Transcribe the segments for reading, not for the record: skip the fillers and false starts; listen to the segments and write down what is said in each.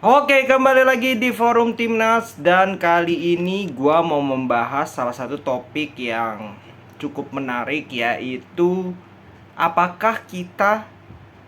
Oke, kembali lagi di Forum Timnas dan kali ini gua mau membahas salah satu topik yang cukup menarik, yaitu apakah kita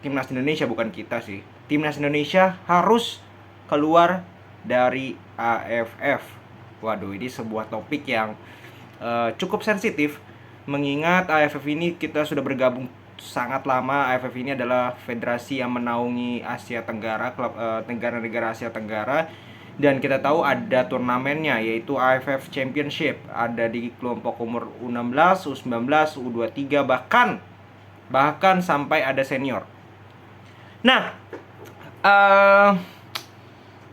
Timnas Indonesia, bukan kita sih, Timnas Indonesia harus keluar dari AFF. Waduh, ini sebuah topik yang cukup sensitif, mengingat AFF ini kita sudah bergabung sangat lama. AFF ini adalah federasi yang menaungi Asia Tenggara, klub negara-negara Asia Tenggara, dan kita tahu ada turnamennya, yaitu AFF Championship. Ada di kelompok umur U16, U19, U23, bahkan sampai ada senior. Nah,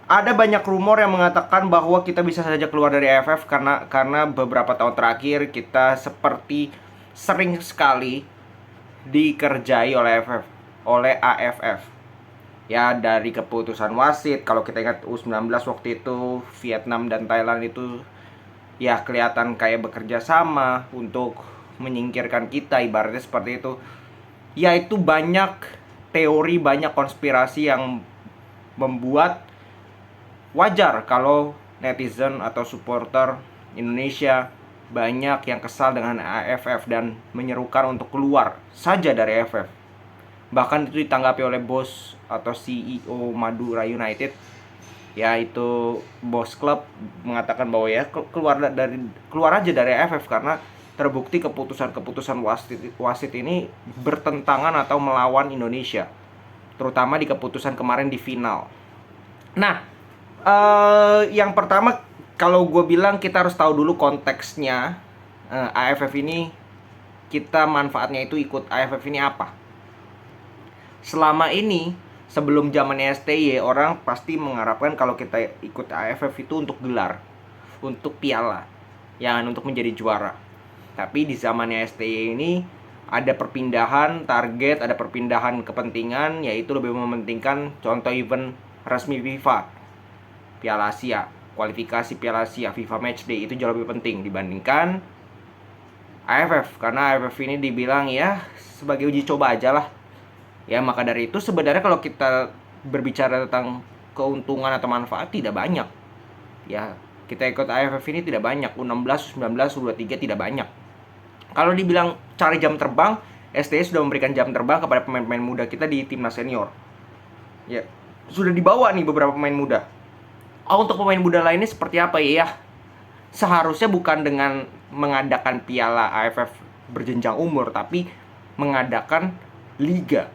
ada banyak rumor yang mengatakan bahwa kita bisa saja keluar dari AFF karena beberapa tahun terakhir kita seperti sering sekali dikerjai oleh AFF. Ya, dari keputusan wasit, kalau kita ingat U19 waktu itu Vietnam dan Thailand itu ya kelihatan kayak bekerja sama untuk menyingkirkan kita, ibaratnya seperti itu. Ya, itu banyak teori, banyak konspirasi yang membuat wajar kalau netizen atau supporter Indonesia banyak yang kesal dengan AFF dan menyerukan untuk keluar saja dari AFF. Bahkan itu ditanggapi oleh bos atau CEO Madura United, yaitu bos klub, mengatakan bahwa ya keluar aja dari AFF karena terbukti keputusan wasit ini bertentangan atau melawan Indonesia, terutama di keputusan kemarin di final. Nah, yang pertama, kalau gue bilang kita harus tahu dulu konteksnya. AFF ini, kita manfaatnya itu ikut AFF ini apa? Selama ini, sebelum zaman STY, orang pasti mengharapkan kalau kita ikut AFF itu untuk gelar, untuk piala, jangan untuk menjadi juara. Tapi di zamannya STY ini ada perpindahan target, ada perpindahan kepentingan, yaitu lebih mementingkan contoh event resmi FIFA, Piala Asia, kualifikasi Piala Asia, FIFA Matchday, itu jauh lebih penting dibandingkan AFF. Karena AFF ini dibilang ya sebagai uji coba aja lah. Ya, maka dari itu sebenarnya kalau kita berbicara tentang keuntungan atau manfaat, tidak banyak. Ya, kita ikut AFF ini tidak banyak. U16, U19, U23 tidak banyak. Kalau dibilang cari jam terbang, STY sudah memberikan jam terbang kepada pemain-pemain muda kita di timnas senior. Ya, sudah dibawa nih beberapa pemain muda. Untuk pemain muda lainnya seperti apa ya? Seharusnya bukan dengan mengadakan piala AFF berjenjang umur, tapi mengadakan liga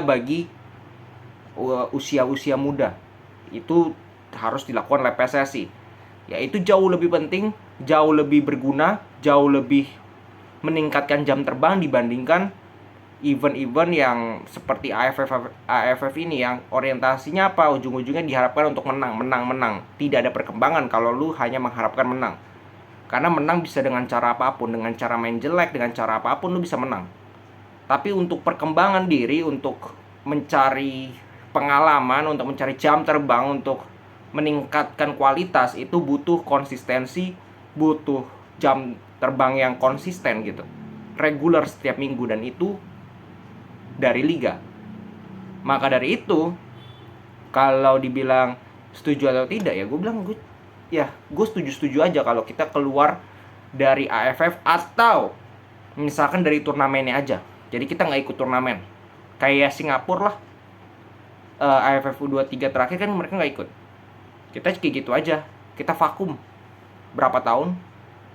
bagi usia-usia muda. Itu harus dilakukan oleh PSSI. Ya, itu jauh lebih penting, jauh lebih berguna, jauh lebih meningkatkan jam terbang dibandingkan event-event yang seperti AFF ini yang orientasinya apa? Ujung-ujungnya diharapkan untuk menang. Tidak ada perkembangan kalau lu hanya mengharapkan menang. Karena menang bisa dengan cara apapun, dengan cara main jelek, dengan cara apapun lu bisa menang. Tapi untuk perkembangan diri, untuk mencari pengalaman, untuk mencari jam terbang, untuk meningkatkan kualitas, itu butuh konsistensi, butuh jam terbang yang konsisten gitu, reguler setiap minggu, dan itu dari liga. Maka dari itu, kalau dibilang setuju atau tidak, ya gue bilang gue setuju aja kalau kita keluar dari AFF, atau misalkan dari turnamennya aja. Jadi kita nggak ikut turnamen, kayak Singapura lah. AFF U23 terakhir kan mereka nggak ikut. Kita kayak gitu aja, kita vakum berapa tahun,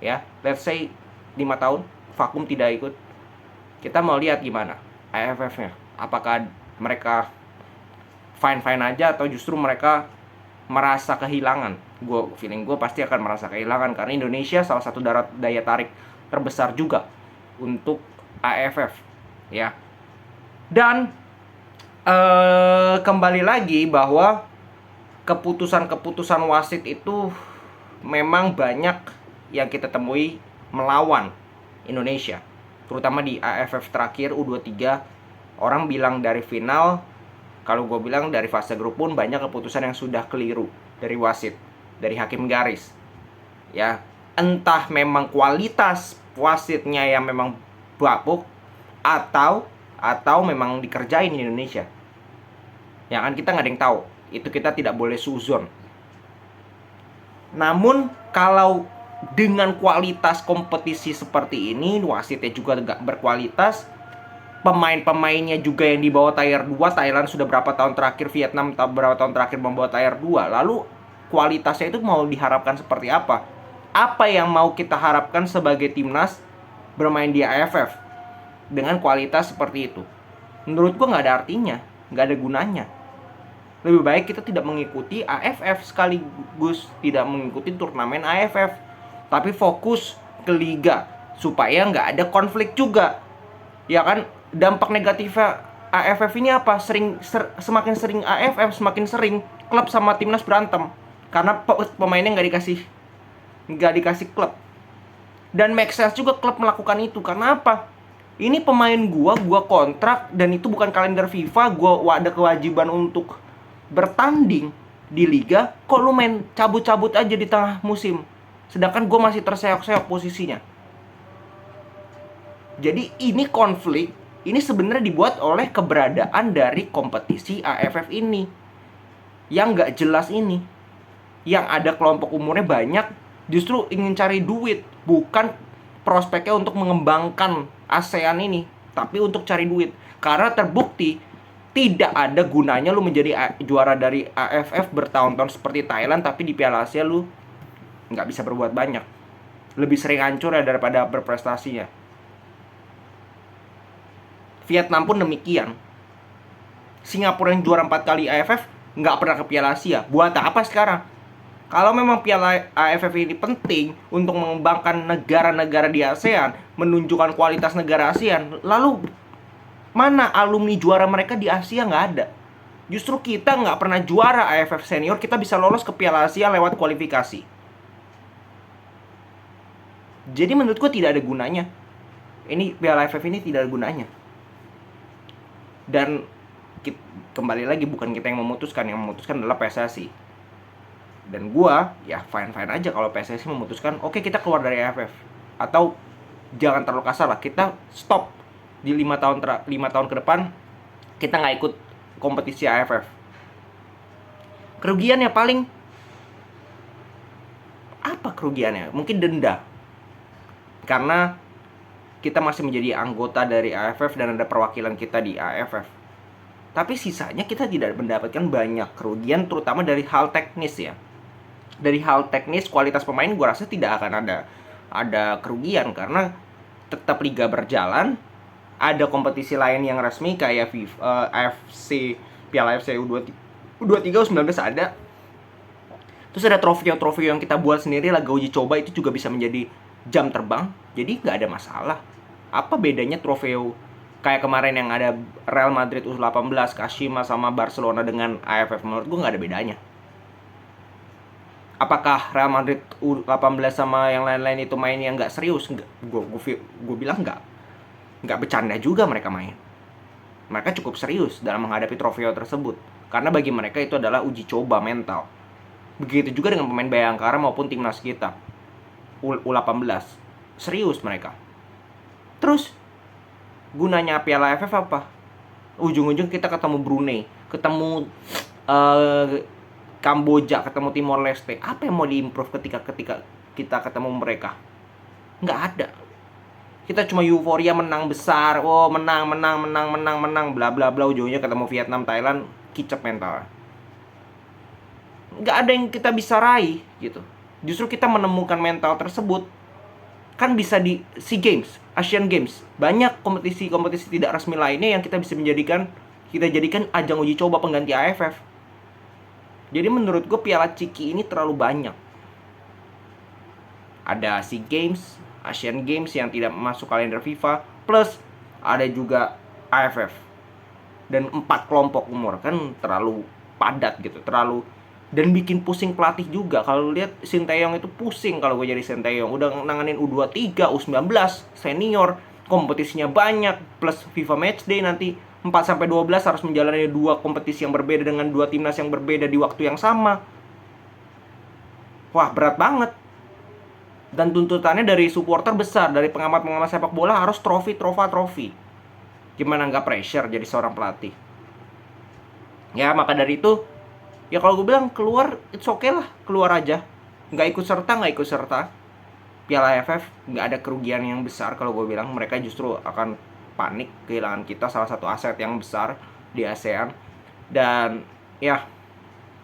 ya, let's say 5 tahun vakum tidak ikut. Kita mau lihat gimana AFF-nya, apakah mereka fine-fine aja atau justru mereka merasa kehilangan. Feeling gue pasti akan merasa kehilangan, karena Indonesia salah satu daya tarik terbesar juga untuk AFF, ya. Dan kembali lagi bahwa keputusan-keputusan wasit itu memang banyak yang kita temui melawan Indonesia, terutama di AFF terakhir U23. Orang bilang dari final, kalau gue bilang dari fase grup pun banyak keputusan yang sudah keliru dari wasit, dari hakim garis. Ya, entah memang kualitas wasitnya yang memang bapuk, atau memang dikerjain di Indonesia. Ya kan, kita nggak ada yang tahu. Itu kita tidak boleh suzon. Namun kalau dengan kualitas kompetisi seperti ini, wasitnya juga nggak berkualitas, pemain-pemainnya juga yang di bawah tier 2, Thailand sudah berapa tahun terakhir, Vietnam berapa tahun terakhir membawa tier 2, lalu kualitasnya itu mau diharapkan seperti apa? Apa yang mau kita harapkan sebagai timnas bermain di AFF dengan kualitas seperti itu? Menurut gua nggak ada artinya, nggak ada gunanya. Lebih baik kita tidak mengikuti AFF sekaligus tidak mengikuti turnamen AFF, tapi fokus ke liga supaya nggak ada konflik juga. Ya kan, dampak negatifnya AFF ini apa? Semakin sering AFF, semakin sering klub sama timnas berantem karena pemainnya nggak dikasih klub. Dan make sense juga klub melakukan itu. Karena apa? Ini pemain gua kontrak, dan itu bukan kalender FIFA. Gua ada kewajiban untuk bertanding di liga. Kok lu main cabut-cabut aja di tengah musim, sedangkan gue masih terseok-seok posisinya. Jadi ini konflik, ini sebenarnya dibuat oleh keberadaan dari kompetisi AFF ini yang nggak jelas ini. Yang ada kelompok umurnya banyak justru ingin cari duit, bukan prospeknya untuk mengembangkan ASEAN ini, tapi untuk cari duit. Karena terbukti tidak ada gunanya lu menjadi juara dari AFF bertahun-tahun seperti Thailand, tapi di Piala Asia lu nggak bisa berbuat banyak. Lebih sering hancur ya daripada berprestasinya. Vietnam pun demikian. Singapura yang juara 4 kali AFF nggak pernah ke Piala Asia. Buat apa sekarang? Kalau memang Piala AFF ini penting untuk mengembangkan negara-negara di ASEAN, menunjukkan kualitas negara ASEAN, lalu mana alumni juara mereka di Asia? Nggak ada. Justru kita nggak pernah juara AFF senior, kita bisa lolos ke Piala Asia lewat kualifikasi. Jadi menurut gue tidak ada gunanya. Ini Piala AFF ini tidak ada gunanya. Dan kembali lagi, bukan kita yang memutuskan adalah PSSI. Dan gue ya fine-fine aja kalau PSSI memutuskan oke, kita keluar dari AFF. Atau jangan terlalu kasar lah, kita stop di 5 tahun ke depan kita nggak ikut kompetisi AFF. Kerugiannya paling apa kerugiannya? Mungkin denda, karena kita masih menjadi anggota dari AFF dan ada perwakilan kita di AFF. Tapi sisanya kita tidak mendapatkan banyak kerugian, terutama dari hal teknis ya. Dari hal teknis kualitas pemain gue rasa tidak akan ada kerugian, karena tetap liga berjalan. Ada kompetisi lain yang resmi kayak AFC, Piala AFC U23, U19 ada. Terus ada trofeo yang kita buat sendiri, laga uji coba itu juga bisa menjadi jam terbang. Jadi nggak ada masalah. Apa bedanya trofeo kayak kemarin yang ada Real Madrid U18, Kashima sama Barcelona dengan AFF? Menurut gue nggak ada bedanya. Apakah Real Madrid U18 sama yang lain-lain itu main yang nggak serius? Gue bilang nggak bercanda juga mereka main. Mereka cukup serius dalam menghadapi trofeo tersebut, karena bagi mereka itu adalah uji coba mental. Begitu juga dengan pemain Bayangkara maupun timnas kita U18, serius mereka. Terus gunanya Piala AFF apa? Ujung-ujung kita ketemu Brunei, ketemu Kamboja, ketemu Timor Leste. Apa yang mau diimprove ketika kita ketemu mereka? Nggak ada. Kita cuma euforia menang besar, menang, bla bla bla, ujungnya ketemu Vietnam, Thailand, kicep mental. Nggak ada yang kita bisa raih gitu. Justru kita menemukan mental tersebut kan bisa di SEA Games, Asian Games, banyak kompetisi tidak resmi lainnya yang kita bisa jadikan ajang uji coba pengganti AFF. Jadi menurut gue Piala Ciki ini terlalu banyak. Ada SEA Games, Asian Games yang tidak masuk kalender FIFA, plus ada juga AFF. Dan 4 kelompok umur, kan terlalu padat gitu, dan bikin pusing pelatih juga. Kalau lihat Sinteyong itu pusing kalau gue jadi Sinteyong. Udah nanganin U23, U19, senior, kompetisinya banyak, plus FIFA Matchday nanti 4-12 harus menjalani 2 kompetisi yang berbeda dengan 2 timnas yang berbeda di waktu yang sama. Wah, berat banget. Dan tuntutannya dari supporter besar, dari pengamat-pengamat sepak bola harus trofi. Gimana nggak pressure jadi seorang pelatih? Ya, maka dari itu ya kalau gue bilang keluar, it's okay lah, keluar aja. Nggak ikut serta. Piala AFF nggak ada kerugian yang besar kalau gue bilang. Mereka justru akan panik kehilangan kita, salah satu aset yang besar di ASEAN. Dan ya,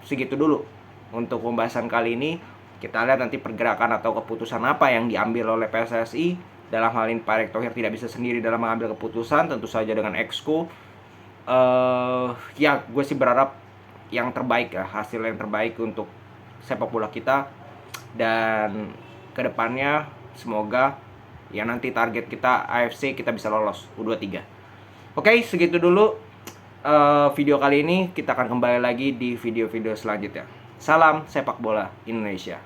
segitu dulu untuk pembahasan kali ini. Kita lihat nanti pergerakan atau keputusan apa yang diambil oleh PSSI. Dalam hal ini Pak Erick Thohir tidak bisa sendiri dalam mengambil keputusan, tentu saja dengan Exco. Ya gue sih berharap yang terbaik ya, hasil yang terbaik untuk sepak bola kita. Dan kedepannya semoga ya nanti target kita AFC kita bisa lolos U23. Oke, segitu dulu video kali ini. Kita akan kembali lagi di video-video selanjutnya. Salam sepak bola Indonesia.